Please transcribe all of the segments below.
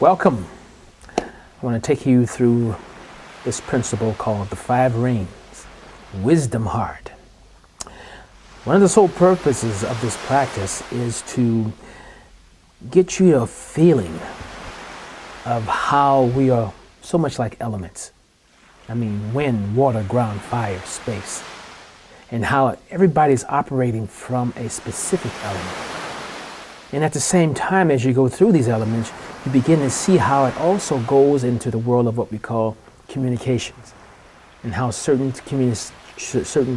Welcome. I want to take you through this principle called the 5 rings, Wisdom Heart. One of the sole purposes of this practice is to get you a feeling of how we are so much like elements. I mean, wind, water, ground, fire, space, and how everybody's operating from a specific element. And at the same time, as you go through these elements, you begin to see how it also goes into the world of what we call communications, and how certain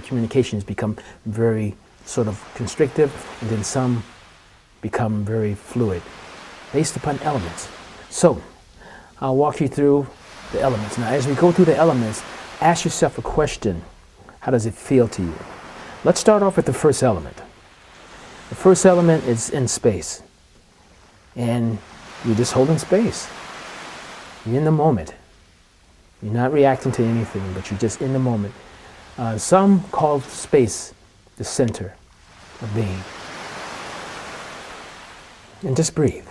communications become very sort of constrictive, and then some become very fluid, based upon elements. So, I'll walk you through the elements. Now, as we go through the elements, ask yourself a question. How does it feel to you? Let's start off with the first element. The first element is in space. And you're just holding space. You're in the moment. You're not reacting to anything, but you're just in the moment. Some call space the center of being. And just breathe.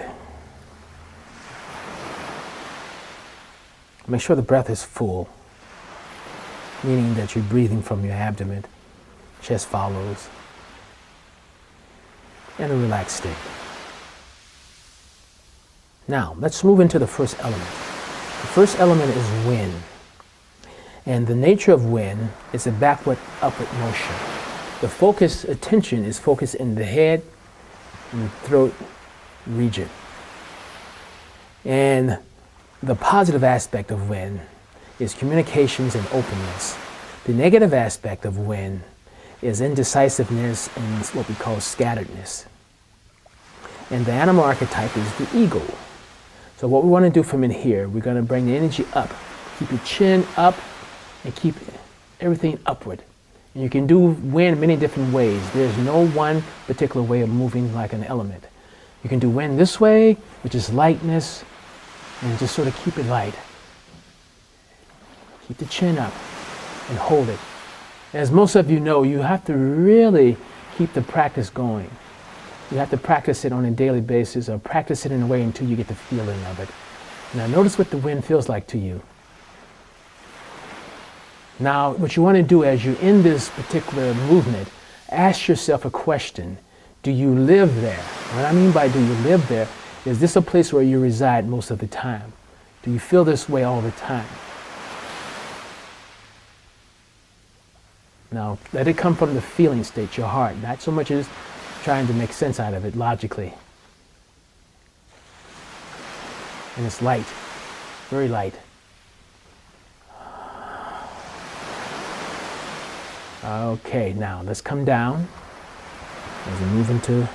Make sure the breath is full, meaning that you're breathing from your abdomen, chest follows, in a relaxed state. Now, let's move into the first element. The first element is wind. And the nature of wind is a backward, upward motion. The focus, attention is focused in the head and the throat region. And the positive aspect of wind is communications and openness. The negative aspect of wind is indecisiveness and what we call scatteredness. And the animal archetype is the ego. So what we want to do from in here, we're going to bring the energy up. Keep your chin up and keep everything upward. And you can do wind many different ways. There's no one particular way of moving like an element. You can do wind this way, which is lightness, and just sort of keep it light. Keep the chin up and hold it. As most of you know, you have to really keep the practice going. You have to practice it on a daily basis, or practice it in a way until you get the feeling of it. Now notice what the wind feels like to you. Now what you want to do as you're in this particular movement, ask yourself a question. Do you live there? What I mean by do you live there, is this a place where you reside most of the time? Do you feel this way all the time? Now, let it come from the feeling state, your heart, not so much as trying to make sense out of it logically. And it's light, very light. Okay, now let's come down as we move into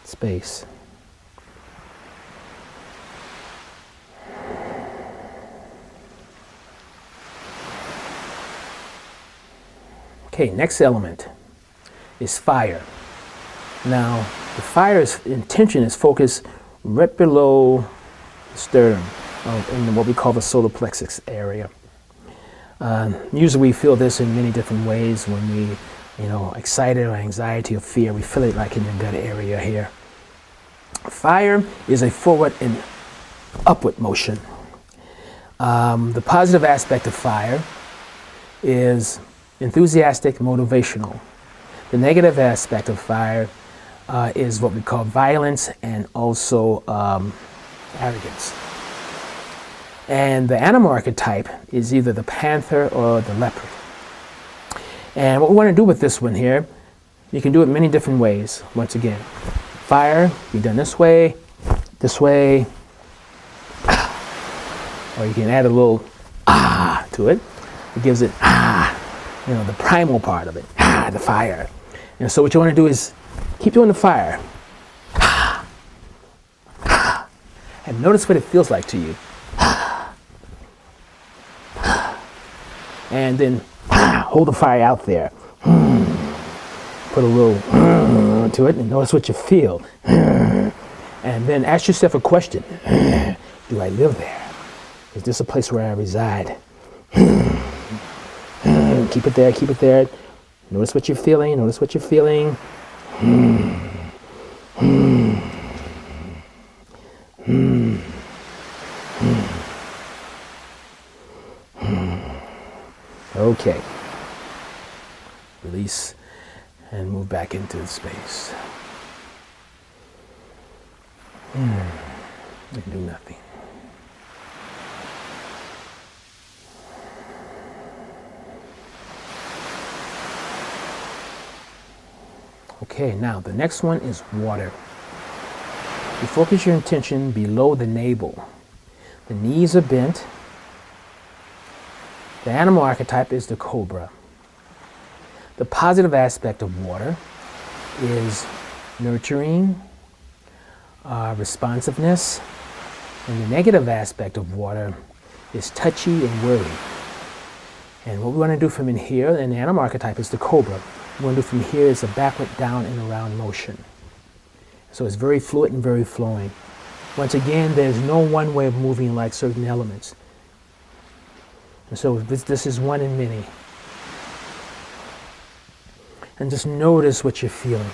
space. Okay, next element is fire. Now, the fire's intention is focused right below the sternum, in what we call the solar plexus area. Usually we feel this in many different ways when we, excited or anxiety or fear. We feel it like in the gut area here. Fire is a forward and upward motion. The positive aspect of fire is enthusiastic, motivational. The negative aspect of fire is what we call violence and also arrogance. And the animal archetype is either the panther or the leopard. And what we want to do with this one here, you can do it many different ways. Once again, fire, be done this way, or you can add a little ah to it. It gives it the primal part of it, the fire. And so what you want to do is keep doing the fire. And notice what it feels like to you. And then hold the fire out there. Put a little to it and notice what you feel. And then ask yourself a question. Do I live there? Is this a place where I reside? Keep it there, keep it there. Notice what you're feeling, notice what you're feeling. Okay. Release and move back into the space. And do nothing. Okay, now the next one is water. You focus your intention below the navel. The knees are bent. The animal archetype is the cobra. The positive aspect of water is nurturing, responsiveness, and the negative aspect of water is touchy and worry. And what we want to do from in here, and the animal archetype is the cobra. What we want to do from here is a backward, down, and around motion. So it's very fluid and very flowing. Once again, there's no one way of moving like certain elements. And so this is one in many. And just notice what you're feeling.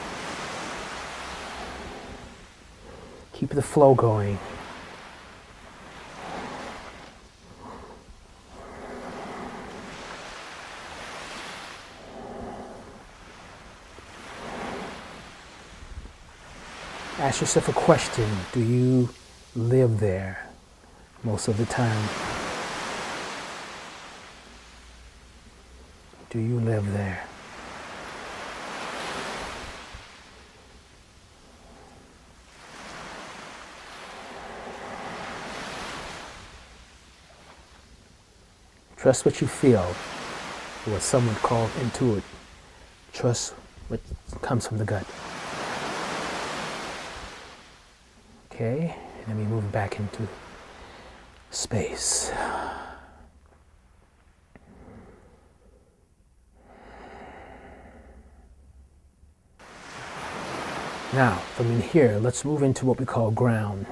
Keep the flow going. Ask yourself a question. Do you live there most of the time? Do you live there? Trust what you feel, or what some would call intuit. Trust what comes from the gut. Okay, and then we move back into space. Now, from in here, let's move into what we call ground.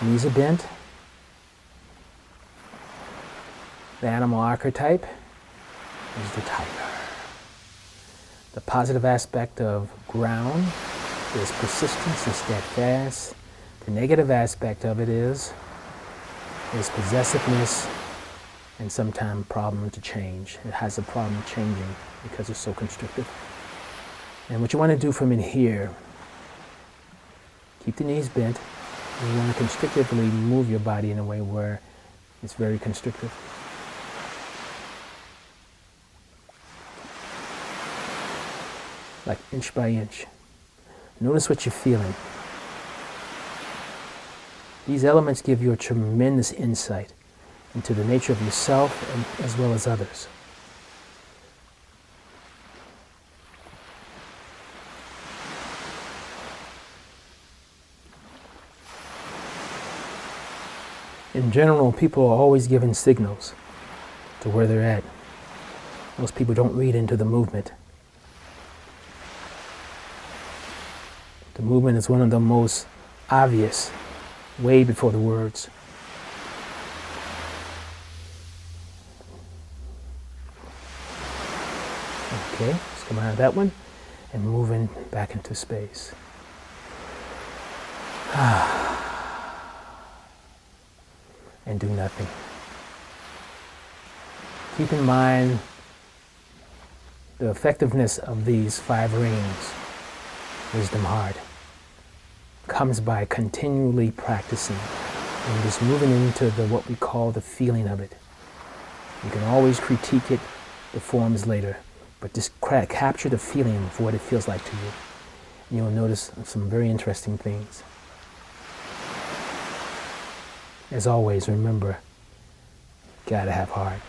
Knees are bent. The animal archetype is the tiger. The positive aspect of ground is persistence and steadfast. The negative aspect of it is possessiveness and sometimes problem to change. It has a problem changing because it's so constrictive. And what you want to do from in here, keep the knees bent, and you want to constrictively move your body in a way where it's very constrictive. Like inch by inch. Notice what you're feeling. These elements give you a tremendous insight into the nature of yourself and as well as others. In general, people are always given signals to where they're at. Most people don't read into the movement. The movement is one of the most obvious, way before the words. Okay, let's come out of that one and moving back into space. And do nothing. Keep in mind the effectiveness of these 5 rings, wisdom heart, comes by continually practicing and just moving into what we call the feeling of it. You can always critique it, the forms later, but just capture the feeling of what it feels like to you. And you'll notice some very interesting things. As always, remember, gotta have heart.